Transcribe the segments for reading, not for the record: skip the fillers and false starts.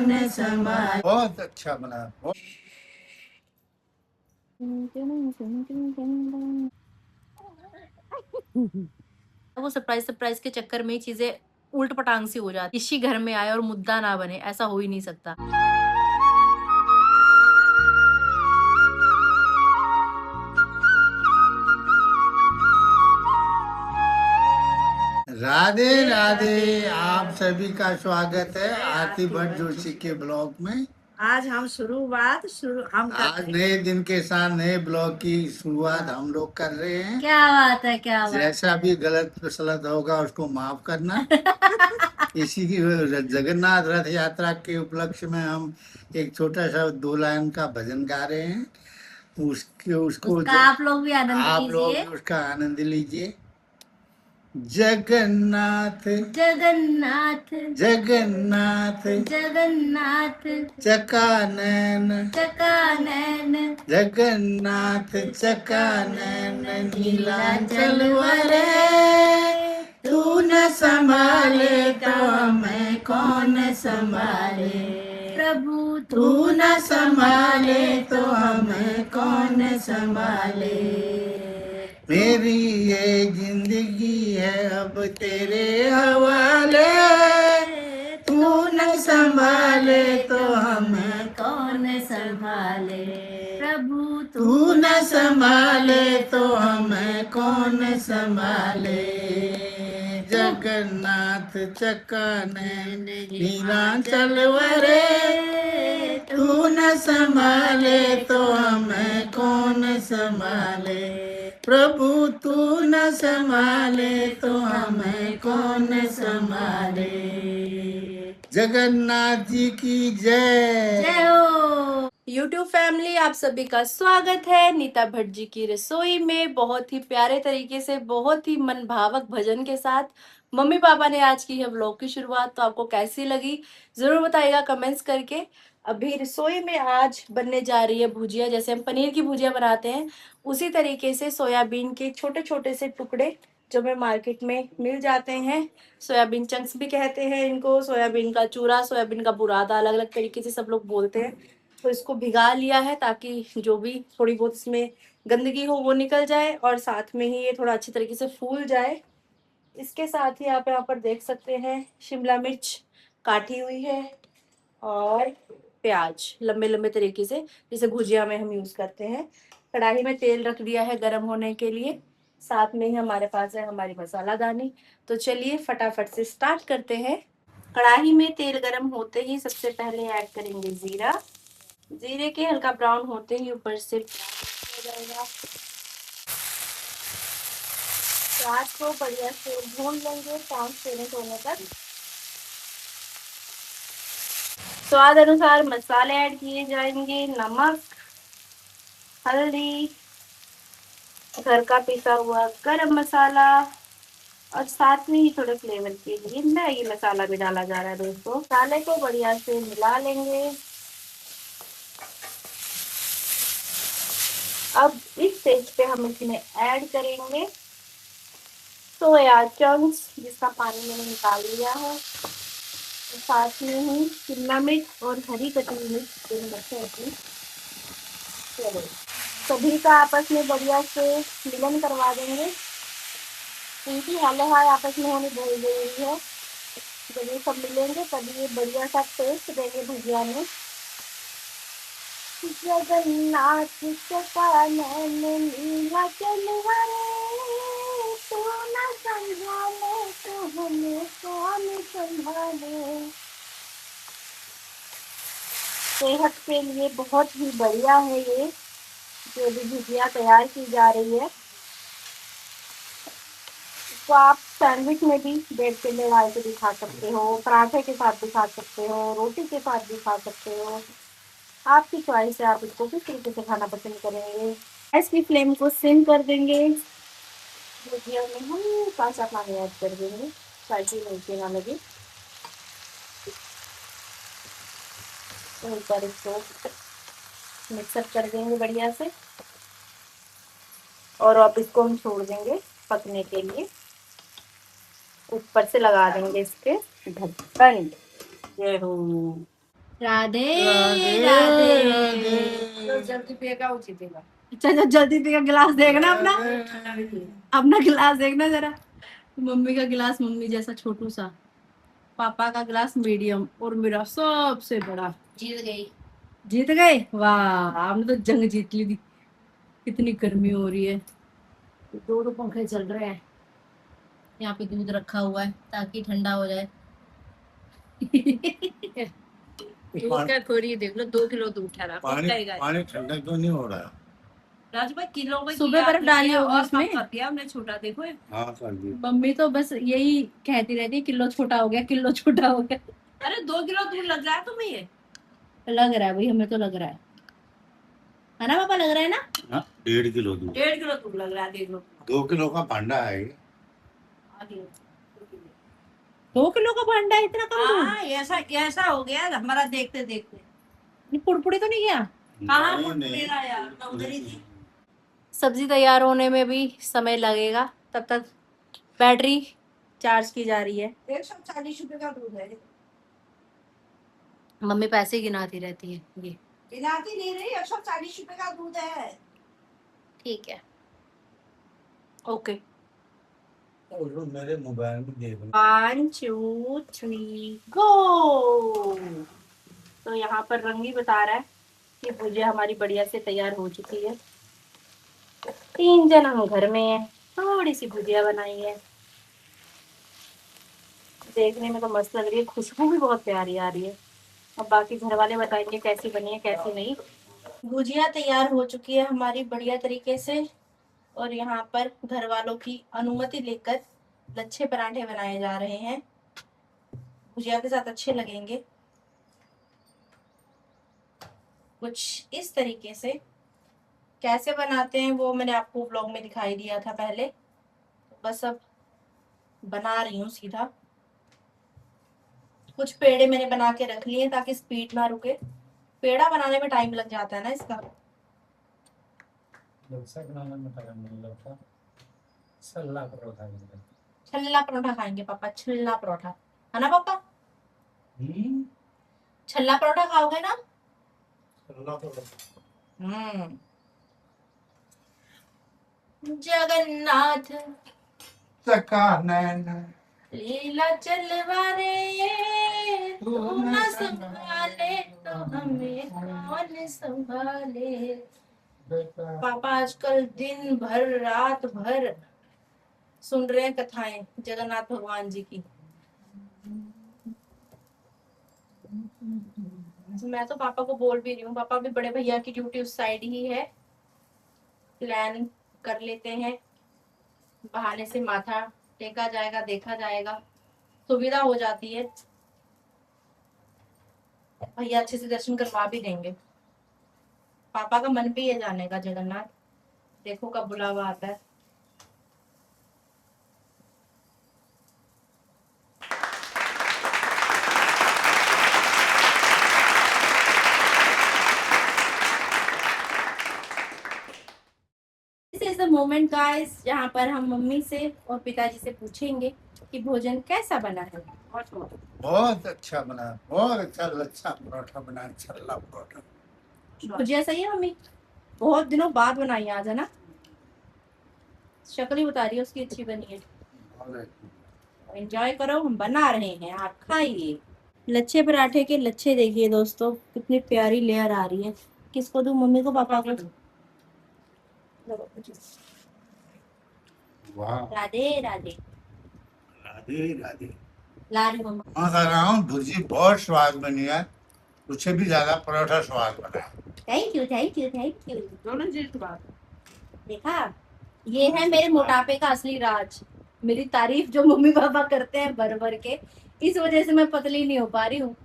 कौन संभाले। बहुत अच्छा बना। वो सरप्राइज सरप्राइज के चक्कर में ही चीजें उल्ट पटांग सी हो जाती। इसी घर में आए और मुद्दा ना बने, ऐसा हो ही नहीं सकता। राधे राधे, आप सभी का स्वागत है आरती भट्ट जोशी के ब्लॉग में। आज हम हम आज नए दिन के साथ नए ब्लॉग की शुरुआत हम लोग कर रहे हैं। क्या बात है, क्या बात। जैसा भी गलत सलत होगा उसको माफ करना। इसी की जगन्नाथ रथ यात्रा के उपलक्ष्य में हम एक छोटा सा 2 लाइन का भजन गा रहे हैं। उसको उसका आप लोग भी आनंद लीजिए। आप लोग भी उसका आनंद लीजिए। जगन्नाथ जगन्नाथ जगन्नाथ जगन्नाथ चकानैन चकानैन जगन्नाथ चकानैन नीलांचल वरे, तू न संभाले तो हमें कौन संभाले। प्रभु तू न संभाले तो हमें कौन संभाले। मेरी ये जिंदगी है अब तेरे हवाले, तू न संभाले तो हमें कौन संभाले। प्रभु तू न संभाले तो हमें कौन संभाले। जगन्नाथ चकानैन नीलांचल वरे, तू न संभाले तो हमें कौन संभाले। प्रभु तू न संभाले तो हमें कौन संभाले। जगन्नाथ जी की जय। जय हो। YouTube फैमिली, आप सभी का स्वागत है नीता भट्ट जी की रसोई में। बहुत ही प्यारे तरीके से, बहुत ही मन भावक भजन के साथ मम्मी पापा ने आज की है व्लॉग की शुरुआत। तो आपको कैसी लगी जरूर बताइएगा कमेंट्स करके। अभी रसोई में आज बनने जा रही है भुजिया। जैसे हम पनीर की भुजिया बनाते हैं उसी तरीके से सोयाबीन के छोटे छोटे से टुकड़े जो हमें मार्केट में मिल जाते हैं, सोयाबीन चंक्स भी कहते हैं इनको, सोयाबीन का चूरा, सोयाबीन का बुरादा, अलग अलग तरीके से सब लोग बोलते हैं। तो इसको भिगा लिया है ताकि जो भी थोड़ी बहुत इसमें गंदगी हो वो निकल जाए और साथ में ही ये थोड़ा अच्छी तरीके से फूल जाए। इसके साथ ही आप यहाँ पर देख सकते हैं शिमला मिर्च काटी हुई है और प्याज लंबे लंबे तरीके से, जिसे भुजिया में हम यूज करते हैं। कढ़ाई में तेल रख दिया है गर्म होने के लिए। साथ में ही हमारे पास है हमारी मसाला दानी। तो चलिए फटाफट से स्टार्ट करते हैं। कढ़ाई में तेल गर्म होते ही सबसे पहले ऐड करेंगे जीरा। जीरे के हल्का ब्राउन होते ही ऊपर से हो जाएगा। प्याज को बढ़िया से भून लेंगे 5 मिनट होने तक। स्वाद अनुसार मसाले ऐड किए जाएंगे, नमक, हल्दी, घर का पिसा हुआ गरम मसाला और साथ में ही थोड़े फ्लेवर के लिए मैगी मसाला भी डाला जा रहा है दोस्तों। मसाले को बढ़िया से मिला लेंगे। अब इस स्टेज पे हम इसमें ऐड करेंगे सोया चंक्स, जिसका पानी मैंने निकाल लिया है। साथ में ही शिमला मिर्च और हरी कटी मिर्च सभी का आपस में बढ़िया से मिलन करवा देंगे। इनकी हाले हाय आपस में होनी बहुत जरूरी है। जब ये सब मिलेंगे तभी ये बढ़िया सा टेस्ट देंगे भुजिया में। जगन्नाथ चकानैन नीलांचल वरे, तू न संभाले तो हमें कौन संभाले। सेहत के लिए बहुत ही बढ़िया है ये जो भी भुजिया तैयार की जा रही है। तो आप सैंडविच में भी ब्रेड के लिए डाल के भी खा सकते हो, पराठे के साथ भी खा सकते हो, रोटी के साथ भी खा सकते हो। आपकी चॉइस है, आप इसको किस तरीके से खाना पसंद करेंगे। गैस की फ्लेम को सिम कर देंगे। भुजिया में हल्का सा पानी ऐड कर देंगे ताकि नीचे ना लगे। ऊपर इसको मिक्सअप कर देंगे बढ़िया से और अब इसको हम छोड़ देंगे पकने के लिए। ऊपर से लगा देंगे इसके ढक्कन। ये राधे राधे राधे। राधे। जल्दी पिएगा उचित देगा। चलो जल्दी पी का गिलास देखना अपना, राधे। अपना गिलास देखना जरा। मम्मी का गिलास मम्मी जैसा छोटू सा, पापा का गिलास मीडियम और मेरा सबसे बड़ा। जीत गई। जीत गए, वाह हमने तो जंग जीत ली थी। कितनी गर्मी हो रही है, दो दो पंखे चल रहे हैं। यहाँ पे दूध रखा हुआ है ताकि ठंडा हो जाए। दूध का थोड़ी देख लो, 2 किलो दूध ठहरा पानी पक्का ही गाय। पानी ठंडा क्यों नहीं हो रहा? राजू भाई किलो में सुबह किया बर्फ आपने डाली किया होगी और उसमें। कम कर दिया हमने, छोटा देखो ये। हाँ कर दी। मम्मी तो बस यही कहती रहती है, किलो छोटा हो गया, किलो छोटा हो गया। अरे 2 किलो दूध लग रहा है तुम्हें ये। लग रहा है भाई, हमें तो लग रहा है ना पापा, लग रहा है ना। हाँ 1.5 किलो दूध। 1.5 किलो दूध लग रहा है, देख लो। 2 किलो का भांडा है ये। आगे। 2 किलो का भांडा है, इतना कम दूध। हाँ ऐसा ऐसा हो गया हमारा देखते देखते। ये पुड़पुड़ी तो नहीं गया। कहाँ नहीं, फुट नहीं। मेरा यार, मैं उधर ही थी। सब्जी तैयार होने में भी समय लगेगा, तब तक बैटरी चार्ज की जा रही है। 140 रुपए का दूध है। मम्मी पैसे गिनाती रहती है ये। गिनाती नहीं रही, 140 रुपए का दूध है। ठीक है, ओके। और मेरे मोबाइल में देख लो। 1 2 3 गो। तो यहाँ पर रंगी बता रहा है कि भुजिया हमारी बढ़िया से तैयार हो चुकी है। 3 जन हम घर में हैं, थोड़ी सी भुजिया बनाई है। देखने में तो मस्त लग रही है, खुशबू भी बहुत प्यारी आ रही है। अब बाकी घर वाले बताएंगे कैसी बनी है कैसी नहीं। भुजिया तैयार हो चुकी है हमारी बढ़िया तरीके से, और यहाँ पर घर वालों की अनुमति लेकर लच्छे पराठे बनाए जा रहे हैं। भुजिया के साथ अच्छे लगेंगे, कुछ इस तरीके से। कैसे बनाते हैं वो मैंने आपको व्लॉग में दिखाई दिया था पहले, तो बस अब बना रही हूँ सीधा। कुछ पेड़े मैंने बना के रख लिए ताकि स्पीड ना रुके। पेड़ा बनाने में टाइम लग जाता है ना इसका। सल्ला परोठा छल्ला परोठा खाएंगे पापा, छल्ला परोठा, है ना पापा। छल्ला परोठा खाओगे ना। हम्म। जगन्नाथ सका नैना लीला चलवा रे, तू न संभाले तो हमें कौन संभाले। पापा आजकल दिन भर रात भर सुन रहे हैं कथाएं जगन्नाथ भगवान जी की। मैं तो पापा को बोल भी रही हूँ, पापा भी बड़े भैया की ड्यूटी उस साइड ही है, प्लान कर लेते हैं, बहाने से माथा टेका जाएगा, देखा जाएगा, सुविधा हो जाती है। भैया अच्छे से दर्शन करवा भी देंगे। पापा का मन भी है जाने का जगन्नाथ, देखो कब बुलावा आता है। This is the moment guys, जहाँ पर हम मम्मी से और पिताजी से पूछेंगे कि भोजन कैसा बना है। बहुत अच्छा बना, बहुत अच्छा लच्छा परोठा बना, छल्ला परोठा। भुजिया सही है मम्मी, बहुत दिनों बाद बनाई आज, है ना। शक्ल ही बता रही है उसकी अच्छी बनी है। एंजॉय करो, हम बना रहे हैं, आप खाइए। लच्छे पराठे के लच्छे देखिए दोस्तों, कितनी प्यारी लेयर आ रही है। किसको दूं, मम्मी को पापा को? वाह, राधे राधे। राधे राधे। ला रही मम्मा। मैं कह रहा हूँ भुर्जी बहुत स्वाद बनी है, उससे भी ज्यादा परोठा स्वाद बना है। Thank you thank you thank you. दोनों चीज की बात। देखा, ये है मेरे मोटापे का असली राज। मेरी तारीफ जो मम्मी पापा करते हैं भर भर के, इस वजह से मैं पतली नहीं हो पा रही हूँ।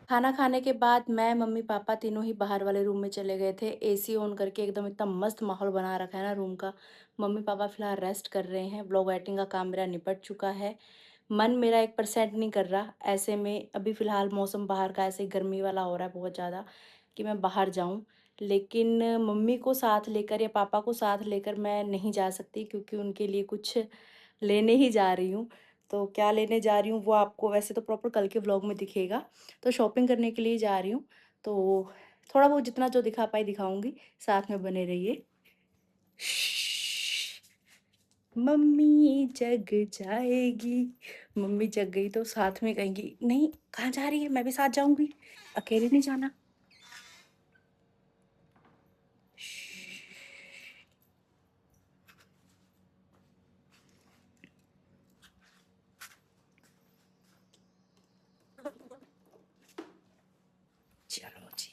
खाना खाने के बाद मैं मम्मी पापा तीनों ही बाहर वाले रूम में चले गए थे। एसी ऑन करके एकदम इतना मस्त माहौल बना रखा है ना रूम का। मम्मी पापा फिलहाल रेस्ट कर रहे हैं, ब्लॉग एडिटिंग का काम मेरा निपट चुका है। मन मेरा 1% नहीं कर रहा ऐसे में, अभी फ़िलहाल मौसम बाहर का ऐसे गर्मी वाला हो रहा है बहुत ज़्यादा कि मैं बाहर जाऊं। लेकिन मम्मी को साथ लेकर या पापा को साथ लेकर मैं नहीं जा सकती, क्योंकि उनके लिए कुछ लेने ही जा रही हूँ। तो क्या लेने जा रही हूँ वो आपको वैसे तो प्रॉपर कल के व्लॉग में दिखेगा। तो शॉपिंग करने के लिए जा रही हूँ, तो थोड़ा बहुत जितना जो दिखा पाई दिखाऊंगी, साथ में बने रहिए। मम्मी जग जाएगी, मम्मी जग गई तो साथ में कहेंगी नहीं कहाँ जा रही है, मैं भी साथ जाऊंगी, अकेले नहीं जाना। चलो जी।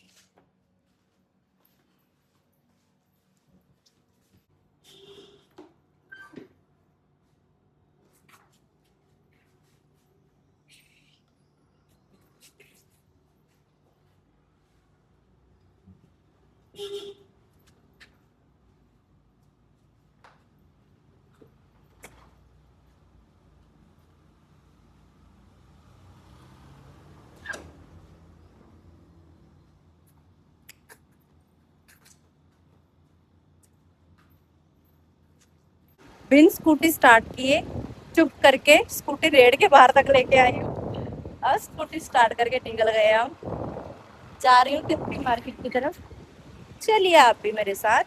बिन स्कूटी स्टार्ट किए चुप करके स्कूटी रेड के बाहर तक लेके आई हूँ। अब स्कूटी स्टार्ट करके निकल गए हम। जा रही हूँ तिरुपति मार्केट की तरफ, चलिए आप भी मेरे साथ।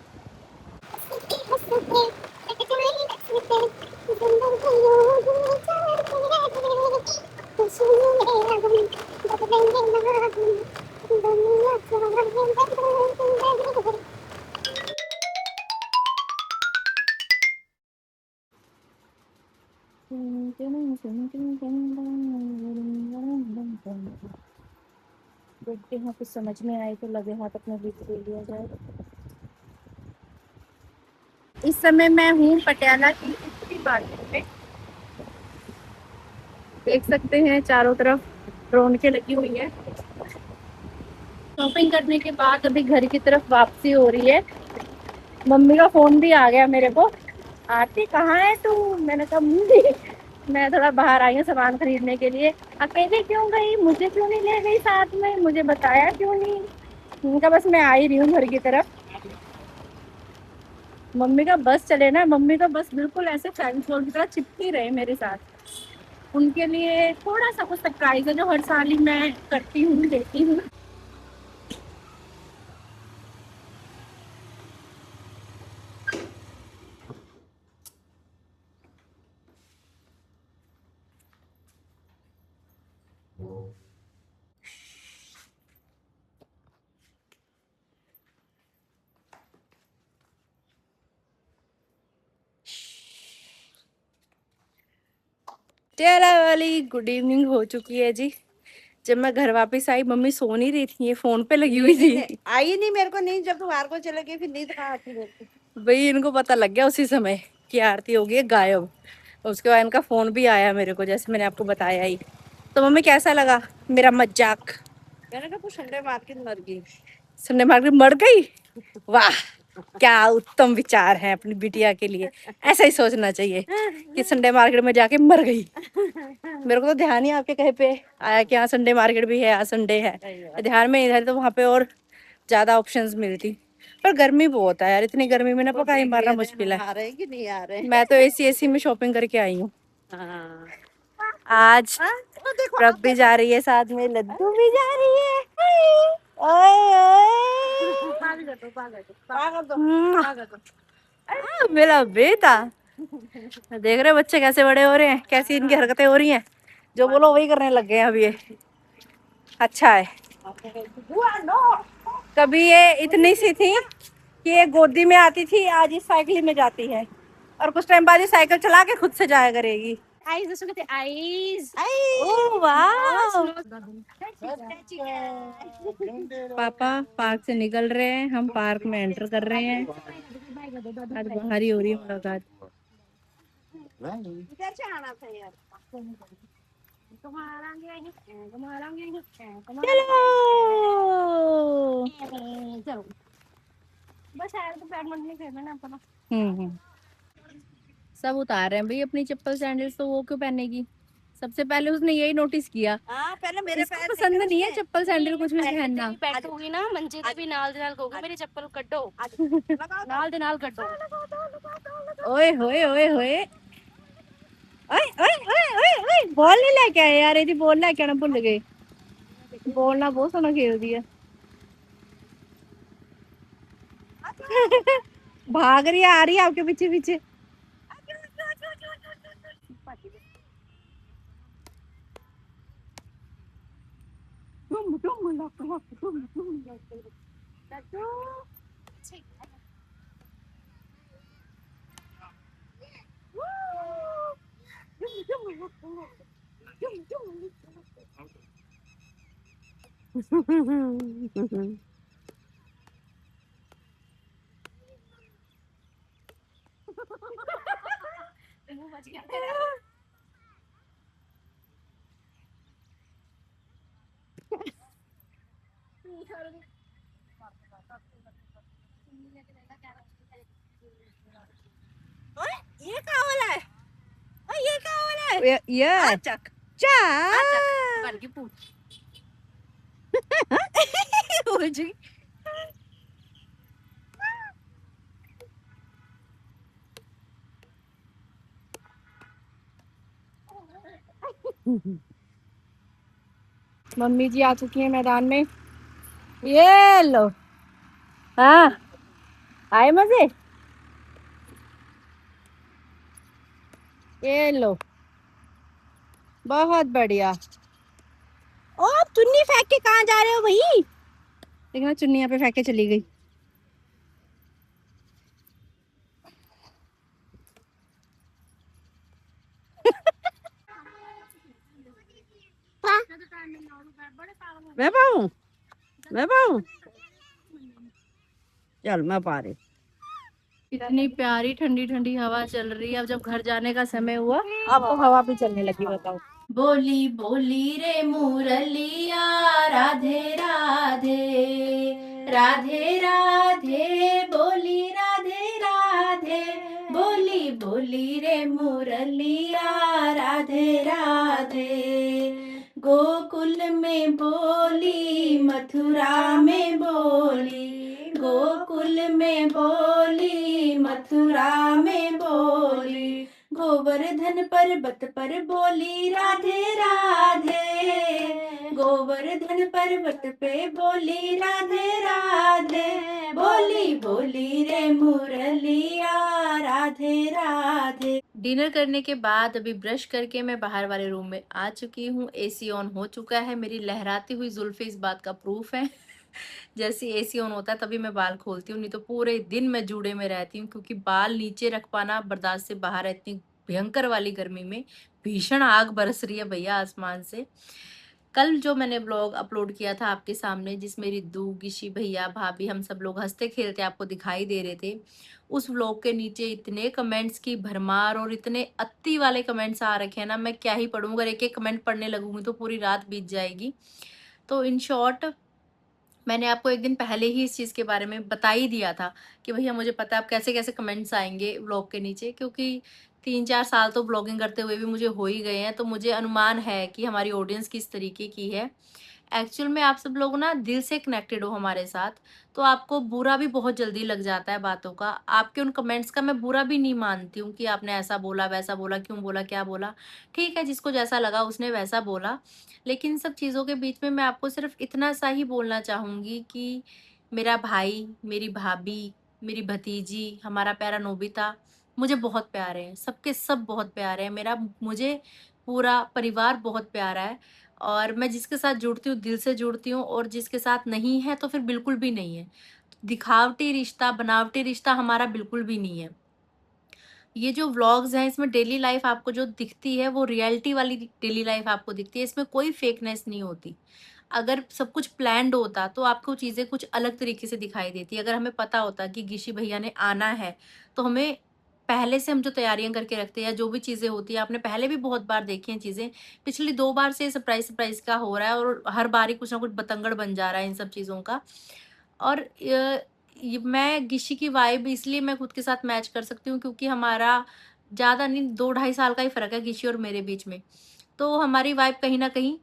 देखते हैं कुछ समझ में आए तो लगे हाथ अपना बीच ले लिया जाए। इस समय मैं हूँ पटियाला की तिरुपति मार्केट में। देख सकते हैं चारों तरफ रौनकें लगी हुई है। शॉपिंग करने के बाद अभी घर की तरफ वापसी हो रही है। मम्मी का फोन भी आ गया मेरे को, आरती कहाँ है तू? मैंने कहा मम्मी मैं थोड़ा बाहर आई हूँ सामान खरीदने के लिए। अकेले क्यों गई, मुझे क्यों नहीं ले गई साथ में, मुझे बताया क्यों नहीं? उनका बस मैं आ ही रही हूँ घर की तरफ। मम्मी का बस चले ना, मम्मी का बस बिल्कुल ऐसे फ्रेंड्स लोग की तरह चिपकी रहे मेरे साथ। उनके लिए थोड़ा सा कुछ सरप्राइज है जो हर साल ही मैं करती हूँ, देती हूँ। टेरा वाली गुड इवनिंग हो चुकी है जी। जब मैं घर वापस आई मम्मी सो नहीं रही थी, ये फोन पे लगी हुई थी। आई नहीं मेरे को, नहीं जब बाहर को चले गई फिर नींद कहाँ आती मेरे को। भाई इनको पता लग गया उसी समय कि आरती हो गई है गायब। उसके बाद इनका फोन भी आया मेरे को, जैसे मैंने आपको बताया ही। तो मम्मी कैसा लगा मेरा मजाक? मैंने कहा कुछ संडे मार्केट मर गई। संडे मार्केट मर गई? वाह क्या उत्तम विचार है अपनी बिटिया के लिए। ऐसा ही सोचना चाहिए कि संडे मार्केट में जाके मर गई। मेरे को तो ध्यान ही आपके कहे पे आया कि हाँ संडे मार्केट भी है, आज संडे है। ध्यान में इधर तो वहाँ पे और ज्यादा ऑप्शंस मिलती। पर गर्मी बहुत है यार, इतनी गर्मी में ना पका ही मारना मुश्किल है। आ रहे कि नहीं आ रहे? मैं तो एसी में शॉपिंग करके आई हूँ। हाँ। आज प्रभ भी जा रही है, साथ में लड्डू भी जा रही है। ओए मेरा बेटा। देख रहे बच्चे कैसे बड़े हो रहे हैं, कैसी इनकी हरकतें हो रही हैं। जो बोलो वही करने लग गए हैं अब ये। अच्छा है। कभी ये इतनी सी थी कि ये गोदी में आती थी, आज इस साइकिल में जाती है और कुछ टाइम बाद ये साइकिल चला के खुद से जाया करेगी। आईज जैसे कहते आईज। ओह वाह। पापा पार्क से निकल रहे हैं, हम पार्क में एंटर कर रहे हैं। आज बाहर ही हो रही है मुलाकात। इधर से आना था यार। चलो बस यार तो बैडमिंटन नहीं खेलना ना अपना। सब उतार रहे हैं भाई अपनी चप्पल सैंडल्स, तो वो क्यों पहनेगी? सबसे पहले उसने यही नोटिस किया। हाँ पहले मेरे इसको पैर पसंद नहीं है चप्पल सैंडल कुछ भी पहनना। बैठूंगी ना मंजे ते भी नाल दे नाल कहूगी मेरी चप्पल कड्डो नाल दे नाल कड्डो। ओए होए ओए होए। ओए ओए ओए ओए ओए बॉल नहीं लेके आए यार, यदि बॉल लेके आना भूल गए। बॉल ना बहुत सोना खेल दिया। भाग रही है, आ रही है आपके पीछे पीछे। ये क्या वाला है? ये क्या वाला है? ये चक चक बन की पूछ। मम्मी जी आ चुकी है मैदान में। ये लो। हाँ, आए मजे। ये लो, बहुत बढ़िया। ओ आप चुन्नी फेंक के कहाँ जा रहे हो भाई? देखना चुन्नी यहाँ पे फेंक के चली गई। मैं पाऊँ, मैं पाऊँ, चल मैं पा रही। इतनी प्यारी ठंडी ठंडी हवा चल रही है। अब जब घर जाने का समय हुआ, अब तो हवा भी चलने लगी। बताओ। बोली बोली रे मुरलिया, राधे राधे, राधे राधे, बोली राधे राधे, बोली बोली रे मुरलिया, राधे राधे। गोकुल में बोली, मथुरा में बोली, गोकुल में बोली, मथुरा में बोली, गोवर्धन पर्वत पर बोली राधे राधे, गोवर्धन पर्वत पे बोली राधे राधे, बोली बोली रे मुरलिया, राधे राधे। डिनर करने के बाद अभी ब्रश करके मैं बाहर वाले रूम में आ चुकी हूँ। एसी ऑन हो चुका है। मेरी लहराती हुई जुल्फे इस बात का प्रूफ है। जैसे एसी ऑन होता है तभी मैं बाल खोलती हूँ, नहीं तो पूरे दिन मैं जूड़े में रहती हूँ, क्योंकि बाल नीचे रख पाना बर्दाश्त से बाहर है। इतनी भयंकर वाली गर्मी में भीषण आग बरस रही है भैया आसमान से। कल जो मैंने ब्लॉग अपलोड किया था आपके सामने, जिसमें रिद्धू, गिशी भैया, भाभी, हम सब लोग हंसते खेलते आपको दिखाई दे रहे थे, उस व्लॉग के नीचे इतने कमेंट्स की भरमार और इतने अति वाले कमेंट्स आ रखे हैं ना, मैं क्या ही पढ़ूं। अगर एक एक कमेंट पढ़ने लगूंगी तो पूरी रात बीत जाएगी। तो इन शॉर्ट, मैंने आपको एक दिन पहले ही इस चीज़ के बारे में बता ही दिया था कि भैया मुझे पता है आप कैसे कैसे कमेंट्स आएंगे व्लॉग के नीचे, क्योंकि 3-4 साल तो ब्लॉगिंग करते हुए भी मुझे हो ही गए हैं, तो मुझे अनुमान है कि हमारी ऑडियंस किस तरीके की है। एक्चुअल में आप सब लोग ना दिल से कनेक्टेड हो हमारे साथ, तो आपको बुरा भी बहुत जल्दी लग जाता है बातों का। आपके उन कमेंट्स का मैं बुरा भी नहीं मानती हूँ कि आपने ऐसा बोला, वैसा बोला, क्यों बोला, क्या बोला। ठीक है, जिसको जैसा लगा उसने वैसा बोला। लेकिन सब चीज़ों के बीच में मैं आपको सिर्फ इतना सा ही बोलना चाहूँगी कि मेरा भाई, मेरी भाभी, मेरी भतीजी, हमारा प्यारा नोबिता मुझे बहुत प्यारे हैं। सबके सब बहुत प्यारे हैं। मुझे पूरा परिवार बहुत प्यारा है। और मैं जिसके साथ जुड़ती हूँ दिल से जुड़ती हूँ, और जिसके साथ नहीं है तो फिर बिल्कुल भी नहीं है। दिखावटी रिश्ता, बनावटी रिश्ता हमारा बिल्कुल भी नहीं है। ये जो व्लॉग्स हैं इसमें डेली लाइफ आपको जो दिखती है वो रियलिटी वाली डेली लाइफ आपको दिखती है। इसमें कोई फेकनेस नहीं होती। अगर सब कुछ प्लान्ड होता तो आपको चीज़ें कुछ अलग तरीके से दिखाई देती। अगर हमें पता होता कि गिशी भैया ने आना है, तो हमें पहले से हम जो तैयारियां करके रखते हैं या जो भी चीज़ें होती है, आपने पहले भी बहुत बार देखी हैं चीज़ें। पिछली 2 बार से सरप्राइज सरप्राइज का हो रहा है और हर बार ही कुछ ना कुछ बतंगड़ बन जा रहा है इन सब चीज़ों का। और मैं गिशी की वाइब इसलिए मैं खुद के साथ मैच कर सकती हूँ, क्योंकि हमारा ज़्यादा नहीं, 2-2.5 साल का ही फ़र्क है गिशी और मेरे बीच में। तो हमारी वाइब कहीं ना कहीं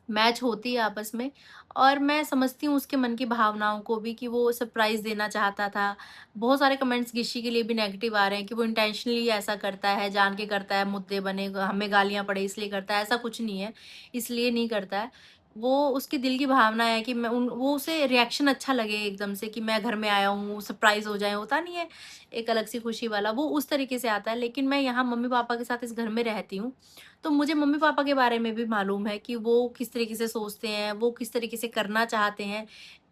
मैच होती है आपस में। और मैं समझती हूँ उसके मन की भावनाओं को भी कि वो सरप्राइज़ देना चाहता था। बहुत सारे कमेंट्स गिशी के लिए भी नेगेटिव आ रहे हैं कि वो इंटेंशनली ऐसा करता है, जान के करता है, मुद्दे बने, हमें गालियाँ पड़े इसलिए करता है, ऐसा कुछ नहीं है, इसलिए नहीं करता है। वो उसके दिल की भावना है कि वो उसे रिएक्शन अच्छा लगे एकदम से कि मैं घर में आया हूँ, सरप्राइज़ हो जाए, होता नहीं है, एक अलग सी खुशी वाला, वो उस तरीके से आता है। लेकिन मैं यहाँ मम्मी-पापा के साथ इस घर में रहती हूँ, तो मुझे मम्मी-पापा के बारे में भी मालूम है कि वो किस तरीके से सोचते हैं, वो किस तरीके से करना चाहते हैं।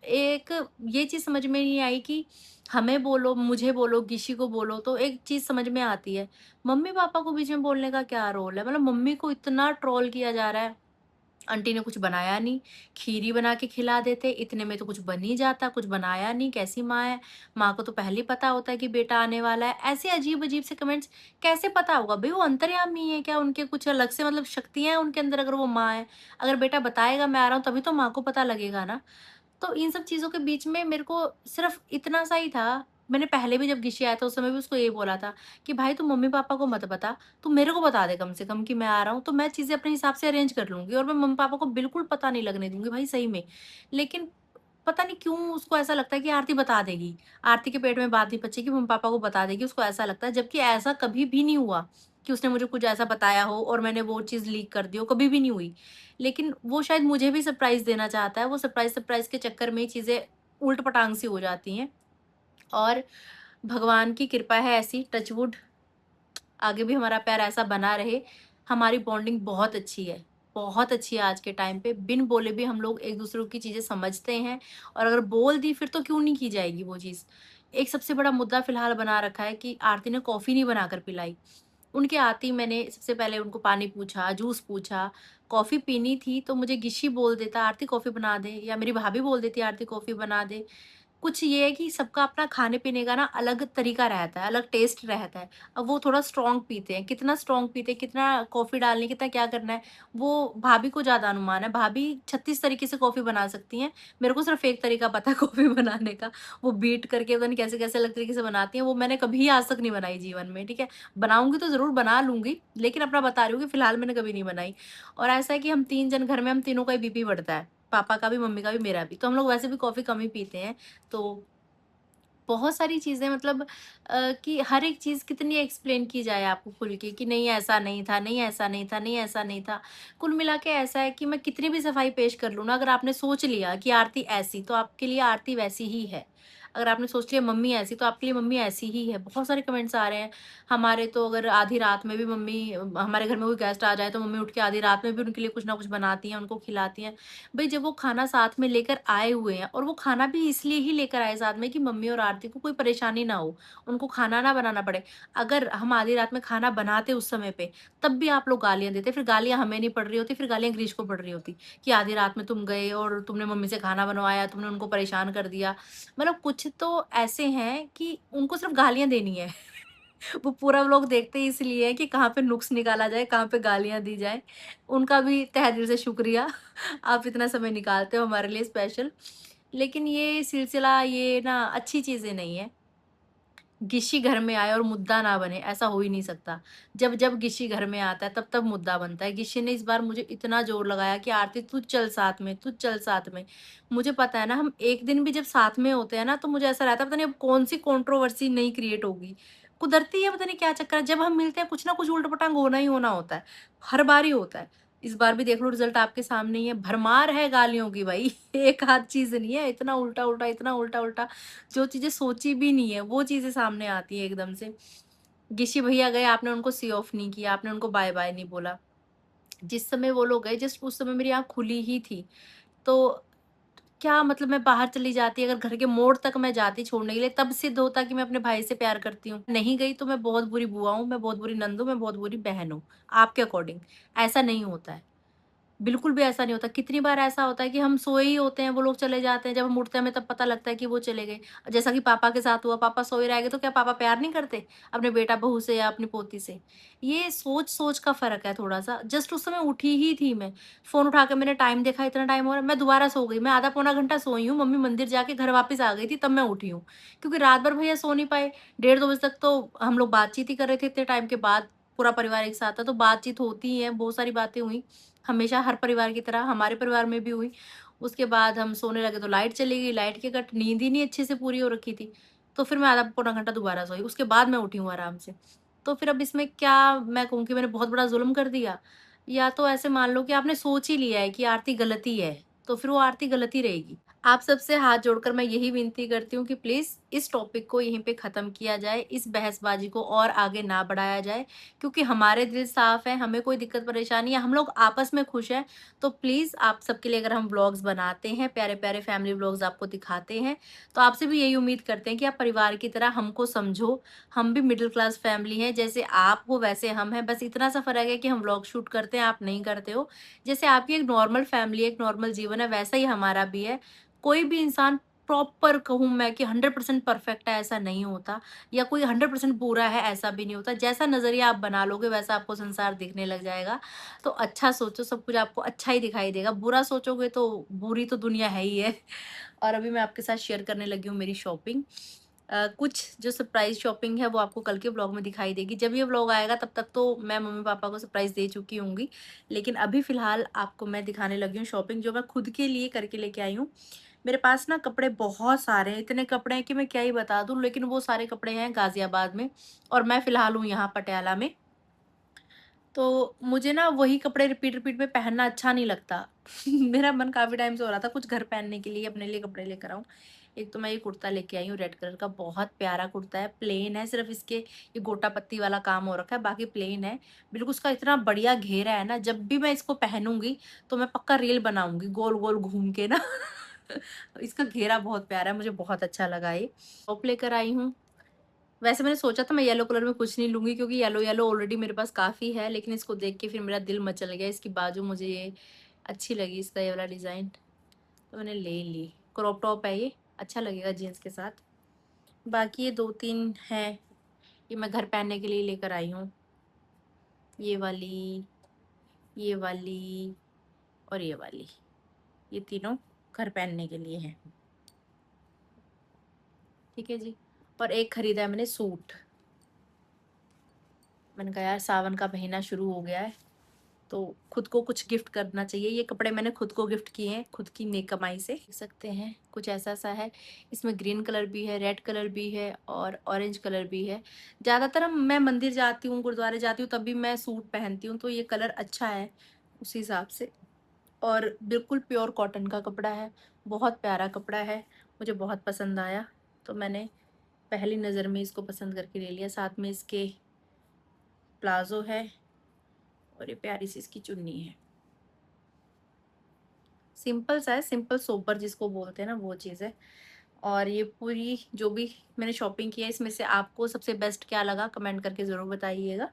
एक ये चीज़ समझ में नहीं आई कि हमें बोलो, मुझे बोलो, गिशी को बोलो, तो एक चीज़ समझ में आती है। मम्मी-पापा को बीच में बोलने का क्या रोल है? मतलब मम्मी को इतना ट्रोल किया जा रहा है, आंटी ने कुछ बनाया नहीं, खीर ही बना के खिला देते, इतने में तो कुछ बन ही जाता, कुछ बनाया नहीं, कैसी माँ है? माँ को तो पहले ही पता होता है कि बेटा आने वाला है। ऐसे अजीब-अजीब से कमेंट्स कैसे पता होगा? भई वो अंतर्यामी है क्या? उनके कुछ अलग से मतलब शक्तियाँ हैं उनके अंदर अगर वो माँ है? अगर बेटा बताएगा मैं आ रहा हूँ तभी तो माँ को पता लगेगा ना। तो इन सब चीज़ों के बीच में मेरे को सिर्फ़ इतना सा ही था, मैंने पहले भी जब गिशी आया था उस समय भी उसको यही बोला था कि भाई तू मम्मी-पापा को मत बता, तू मेरे को बता दे कम से कम कि मैं आ रहा हूँ, तो मैं चीज़ें अपने हिसाब से अरेंज कर लूँगी और मैं मम्मी-पापा को बिल्कुल पता नहीं लगने दूँगी भाई सही में। लेकिन पता नहीं क्यों उसको ऐसा लगता है कि आरती बता देगी, आरती के पेट में बात नहीं पचेगी, मम्मी-पापा को बता देगी, उसको ऐसा लगता है, जबकि ऐसा कभी भी नहीं हुआ कि उसने मुझे कुछ ऐसा बताया हो और मैंने वो चीज़ लीक कर दी हो, कभी भी नहीं हुई। लेकिन वो शायद मुझे भी सरप्राइज़ देना चाहता है, वो सरप्राइज़ के चक्कर में ही चीज़ें ऊट-पटांग सी हो जाती हैं। और भगवान की कृपा है ऐसी, टच वुड, आगे भी हमारा प्यार ऐसा बना रहे। हमारी बॉन्डिंग बहुत अच्छी है आज के टाइम पे। बिन बोले भी हम लोग एक-दूसरे की चीज़ें समझते हैं और अगर बोल दी फिर तो क्यों नहीं की जाएगी वो चीज़। एक सबसे बड़ा मुद्दा फिलहाल बना रखा है कि आरती ने कॉफ़ी नहीं बनाकर पिलाई। उनके आते ही मैंने सबसे पहले उनको पानी पूछा, जूस पूछा, कॉफ़ी पीनी थी तो मुझे गिशी बोल देता आरती कॉफ़ी बना दे, या मेरी भाभी बोल देती आरती कॉफ़ी बना दे। कुछ ये है कि सबका अपना खाने-पीने का ना अलग तरीका रहता है, अलग टेस्ट रहता है। अब वो थोड़ा स्ट्रॉन्ग पीते हैं, कितना स्ट्रॉन्ग पीते हैं, कितना कॉफ़ी डालनी है, कितना क्या करना है, वो भाभी को ज़्यादा अनुमान है। भाभी 36 तरीके से कॉफ़ी बना सकती हैं, मेरे को सिर्फ़ एक तरीका पता है कॉफ़ी बनाने का, वो बीट करके पता नहीं कैसे-कैसे अलग तरीके से बनाती हैं, वो मैंने कभी आज तक नहीं बनाई जीवन में, ठीक है? बनाऊँगी तो ज़रूर बना लूँगी, लेकिन अपना बता रही हूँ कि फ़िलहाल मैंने कभी नहीं बनाई। और ऐसा है कि हम 3 जन घर में, हम तीनों का ही बीपी बढ़ता है, पापा का भी, मम्मी का भी, मेरा भी, तो हम लोग वैसे भी कॉफ़ी कम ही पीते हैं। तो बहुत सारी चीज़ें मतलब कि हर एक चीज़ कितनी एक्सप्लेन की जाए आपको खुल के कि नहीं ऐसा नहीं था, नहीं ऐसा नहीं था, नहीं ऐसा नहीं था। कुल मिला के ऐसा है कि मैं कितनी भी सफाई पेश कर लूँ ना, अगर आपने सोच लिया कि आरती ऐसी, तो आपके लिए आरती वैसी ही है। अगर आपने सोच लिया मम्मी ऐसी, तो आपके लिए मम्मी ऐसी ही है। बहुत सारे कमेंट्स आ रहे हैं, हमारे तो अगर आधी रात में भी मम्मी हमारे घर में कोई गेस्ट आ जाए, तो मम्मी उठ के आधी रात में भी उनके लिए कुछ ना कुछ बनाती हैं, उनको खिलाती हैं। भई जब वो खाना साथ में लेकर आए हुए हैं और वो खाना भी इसलिए ही लेकर आए साथ में कि मम्मी और आरती को कोई परेशानी ना हो, उनको खाना ना बनाना पड़े। अगर हम आधी रात में खाना बनाते उस समय पे, तब भी आप लोग गालियाँ देते, फिर गालियाँ हमें नहीं पड़ रही होती, फिर गालियाँ गिरीश को पड़ रही होती कि आधी रात में तुम गए और तुमने मम्मी से खाना बनवाया, तुमने उनको परेशान कर दिया। मतलब कुछ तो ऐसे हैं कि उनको सिर्फ़ गालियाँ देनी है। वो पूरा व्लॉग देखते ही इसलिए है कि कहाँ पे नुक्स निकाला जाए, कहाँ पे गालियाँ दी जाएँ। उनका भी तहे दिल से शुक्रिया, आप इतना समय निकालते हो हमारे लिए स्पेशल। लेकिन ये सिलसिला ये ना अच्छी चीज़ें नहीं है। गिशी घर में आए और मुद्दा ना बने, ऐसा हो ही नहीं सकता। जब गिशी घर में आता है तब मुद्दा बनता है। गिशी ने इस बार मुझे इतना ज़ोर लगाया कि आरती तू चल साथ में, तू चल साथ में। मुझे पता है ना हम एक दिन भी जब साथ में होते हैं ना, तो मुझे ऐसा रहता है पता नहीं अब कौन-सी कंट्रोवर्सी नई क्रिएट होगी। कुदरती है पता नहीं क्या चक्कर है, जब हम मिलते हैं कुछ ना कुछ ऊट-पटांग होना ही होना होता है। हर बार ही होता है। इस बार भी देख लो रिज़ल्ट आपके सामने ही है, भरमार है गालियों की भई। एक आध चीज़ नहीं है, इतना उल्टा-उल्टा, इतना उल्टा-उल्टा, जो चीज़ें सोची भी नहीं है, वो चीज़ें सामने आती हैं एकदम से। गिशी भैया गए, आपने उनको सी ऑफ नहीं किया, आपने उनको बाय-बाय नहीं बोला। जिस समय वो लोग गए जस्ट उस समय मेरी आँख खुली ही थी। तो क्या मतलब मैं बाहर चली जाती, अगर घर के मोड़ तक मैं जाती छोड़ने के लिए, तब सिद्ध होता कि मैं अपने भाई से प्यार करती हूँ। नहीं गई तो मैं बहुत बुरी बुआ हूँ, मैं बहुत बुरी नंद हूँ, मैं बहुत बुरी बहन हूँ, आपके अकॉर्डिंग। ऐसा नहीं होता है। बिल्कुल भी ऐसा नहीं होता। कितनी बार ऐसा होता है कि हम सोए ही होते हैं, वो लोग चले जाते हैं, जब हम उठते हैं हमें तब पता लगता है कि वो चले गए। जैसा कि पापा के साथ हुआ, पापा सोए रह गए तो क्या पापा प्यार नहीं करते अपने बेटा-बहू से या अपनी पोती से? ये सोच-सोच का फ़र्क है थोड़ा-सा। जस्ट उस समय उठी ही थी मैं, फ़ोन उठा के मैंने टाइम देखा, इतना टाइम हो रहा है, मैं दोबारा सो गई। मैं आधा पौना घंटा सोई हूँ, मम्मी मंदिर जाके घर वापस आ गई थी, तब मैं उठी हूँ। क्योंकि रात भर भैया सो नहीं पाए, डेढ़ 2 बजे तक तो हम लोग बातचीत ही कर रहे थे इतने टाइम के बाद। पूरा परिवार एक साथ था, तो बातचीत होती ही है, बहुत सारी बातें हुई, हमेशा हर परिवार की तरह हमारे परिवार में भी हुई। उसके बाद हम सोने लगे तो लाइट चली गई, लाइट के कट, नींद ही नहीं अच्छे से पूरी हो रखी थी, तो फिर मैं आधा पौना घंटा दोबारा सोई, उसके बाद मैं उठी हूँ आराम से। तो फिर अब इसमें क्या मैं कहूँ कि मैंने बहुत बड़ा जुल्म कर दिया, या तो ऐसे मान लो कि आपने सोच ही लिया है कि आरती गलती है, तो फिर वो आरती गलत ही रहेगी। आप सबसे हाथ जोड़कर मैं यही विनती करती हूँ कि प्लीज इस टॉपिक को यहीं पे खत्म किया जाए, इस बहसबाजी को और आगे ना बढ़ाया जाए, क्योंकि हमारे दिल साफ है, हमें कोई दिक्कत परेशानी है, हम लोग आपस में खुश हैं। तो प्लीज आप सबके लिए अगर हम व्लॉग्स बनाते हैं, प्यारे प्यारे फैमिली व्लॉग्स आपको दिखाते हैं, तो आपसे भी यही उम्मीद करते हैं कि आप परिवार की तरह हमको समझो। हम भी मिडिल क्लास फैमिली हैं, जैसे आप हो वैसे हम हैं, बस इतना सा फर्क है कि हम व्लॉग शूट करते हैं, आप नहीं करते हो। जैसे आपकी एक नॉर्मल फैमिली, एक नॉर्मल जीवन है, वैसा ही हमारा भी है। कोई भी इंसान प्रॉपर कहूँ मैं कि 100% परफेक्ट है, ऐसा नहीं होता, या कोई 100% बुरा है, ऐसा भी नहीं होता। जैसा नजरिया आप बना लोगे वैसा आपको संसार दिखने लग जाएगा। तो अच्छा सोचो, सब कुछ आपको अच्छा ही दिखाई देगा, बुरा सोचोगे तो बुरी तो दुनिया है ही है। और अभी मैं आपके साथ शेयर करने लगी हूँ मेरी शॉपिंग। कुछ जो सरप्राइज शॉपिंग है वो आपको कल के व्लॉग में दिखाई देगी। जब ये व्लॉग आएगा तब तक तो मैं मम्मी पापा को सरप्राइज दे चुकी होंगी, लेकिन अभी फिलहाल आपको मैं दिखाने लगी हूँ शॉपिंग जो मैं खुद के लिए करके लेके आई हूँ। मेरे पास ना कपड़े बहुत सारे हैं, इतने कपड़े हैं कि मैं क्या ही बता दूँ, लेकिन वो सारे कपड़े हैं गाजियाबाद में और मैं फिलहाल हूँ यहाँ पटियाला में। तो मुझे ना वही कपड़े रिपीट रिपीट में पहनना अच्छा नहीं लगता। मेरा मन काफी टाइम से हो रहा था कुछ घर पहनने के लिए, अपने लिए कपड़े लेकर आऊं। एक तो मैं ये कुर्ता लेके आई हूँ रेड कलर का, बहुत प्यारा कुर्ता है, प्लेन है, सिर्फ इसके ये गोटा पत्ती वाला काम हो रखा है, बाकी प्लेन है। बिल्कुल उसका इतना बढ़िया घेरा है ना, जब भी मैं इसको पहनूंगी तो मैं पक्का रील बनाऊंगी गोल गोल घूम के ना। इसका घेरा बहुत प्यारा है, मुझे बहुत अच्छा लगा ये। टॉप लेकर आई हूँ। वैसे मैंने सोचा था मैं येलो कलर में कुछ नहीं लूंगी, क्योंकि येलो येलो ऑलरेडी मेरे पास काफी है, लेकिन इसको देख के फिर मेरा दिल मचल गया। इसकी बाजू मुझे ये अच्छी लगी, इसका ये वाला डिजाइन, तो मैंने ले ली। क्रॉप टॉप है ये, अच्छा लगेगा जीन्स के साथ। बाकी ये 2-3 है, ये मैं घर पहनने के लिए लेकर आई हूँ। ये वाली, ये वाली और ये वाली, ये तीनों घर पहनने के लिए हैं। ठीक है जी। और एक खरीदा है मैंने सूट। मैंने कहा यार सावन का महीना शुरू हो गया है, तो खुद को कुछ गिफ्ट करना चाहिए। ये कपड़े मैंने खुद को गिफ्ट किए हैं, खुद की नेक कमाई से। देख सकते हैं कुछ ऐसा सा है, इसमें ग्रीन कलर भी है, रेड कलर भी है और ऑरेंज कलर भी है। ज़्यादातर मैं मंदिर जाती हूँ, गुरुद्वारे जाती हूँ, तब भी मैं सूट पहनती हूँ, तो ये कलर अच्छा है उस हिसाब से। और बिल्कुल प्योर कॉटन का कपड़ा है, बहुत प्यारा कपड़ा है, मुझे बहुत पसंद आया, तो मैंने पहली नज़र में इसको पसंद करके ले लिया। साथ में इसके प्लाजो है और ये प्यारी सी इसकी चुन्नी है। सिंपल सा है, सिंपल सोबर जिसको बोलते हैं ना, वो चीज़ है। और ये पूरी जो भी मैंने शॉपिंग की है, इसमें से आपको सबसे बेस्ट क्या लगा कमेंट करके ज़रूर बताइएगा।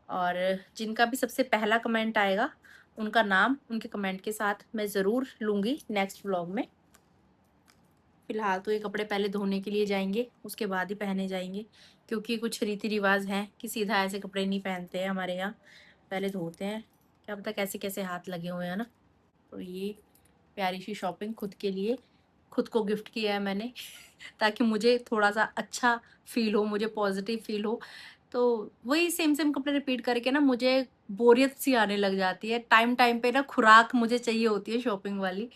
और जिनका भी सबसे पहला कमेंट आएगा उनका नाम उनके कमेंट के साथ मैं ज़रूर लूँगी नेक्स्ट व्लॉग में। फिलहाल तो ये कपड़े पहले धोने के लिए जाएंगे, उसके बाद ही पहने जाएंगे, क्योंकि कुछ रीति रिवाज हैं कि सीधा ऐसे कपड़े नहीं पहनते हैं हमारे यहाँ, पहले धोते हैं। क्या पता कैसे कैसे हाथ लगे हुए हैं ना। तो ये प्यारी सी शॉपिंग खुद के लिए, खुद को गिफ्ट किया है मैंने ताकि मुझे थोड़ा सा अच्छा फील हो, मुझे पॉजिटिव फील हो। तो वही सेम सेम कपड़े रिपीट करके ना मुझे बोरियत सी आने लग जाती है। टाइम टाइम पे ना खुराक मुझे चाहिए होती है शॉपिंग वाली।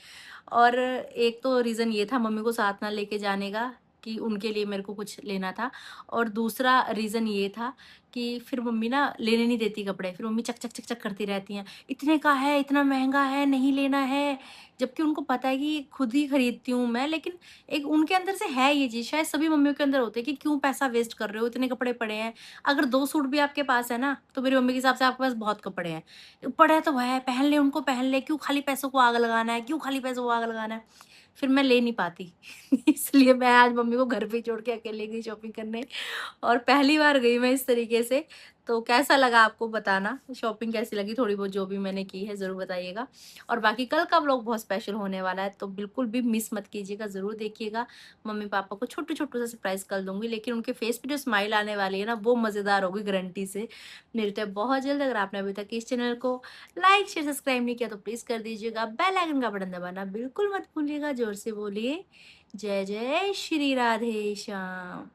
और एक तो रीज़न ये था मम्मी को साथ ना लेके जाने का, कि उनके लिए मेरे को कुछ लेना था। और दूसरा रीज़न ये था कि फिर मम्मी ना लेने नहीं देती कपड़े, फिर मम्मी चक चक चक चक करती रहती हैं, इतने का है, इतना महंगा है, नहीं लेना है। जबकि उनको पता है कि खुद ही खरीदती हूँ मैं, लेकिन एक उनके अंदर से है ये चीज़, शायद सभी मम्मियों के अंदर होते हैं कि क्यों पैसा वेस्ट कर रहे हो, इतने कपड़े पड़े हैं। अगर 2 सूट भी आपके पास है ना, तो मेरी मम्मी के हिसाब से आपके पास बहुत कपड़े हैं। पड़े तो है, पहन ले उनको, पहन ले, क्यों खाली पैसों को आग लगाना है, क्यों खाली पैसों को आग लगाना है। फिर मैं ले नहीं पाती इसलिए मैं आज मम्मी को घर पे ही छोड़ के अकेले गई शॉपिंग करने। और पहली बार गई मैं इस तरीके से। तो कैसा लगा आपको बताना, शॉपिंग कैसी लगी, थोड़ी बहुत जो भी मैंने की है ज़रूर बताइएगा। और बाकी कल का व्लॉग बहुत स्पेशल होने वाला है, तो बिल्कुल भी मिस मत कीजिएगा, ज़रूर देखिएगा। मम्मी पापा को छोटू छोटू सा सरप्राइज़ कर दूंगी, लेकिन उनके फेस पे जो स्माइल आने वाली है ना, वो मज़ेदार होगी गारंटी से। मिलते हैं बहुत जल्द। अगर आपने अभी तक इस चैनल को लाइक शेयर सब्सक्राइब नहीं किया तो प्लीज़ कर दीजिएगा। बेल आइकन का बटन दबाना बिल्कुल मत भूलिएगा। जोर से बोलिए जय जय श्री राधे श्याम।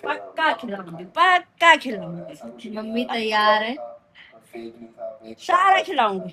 पक्का खिलाऊंगी, पक्का खिलाऊंगी। मम्मी तैयार है, सारा खिलाऊंगी।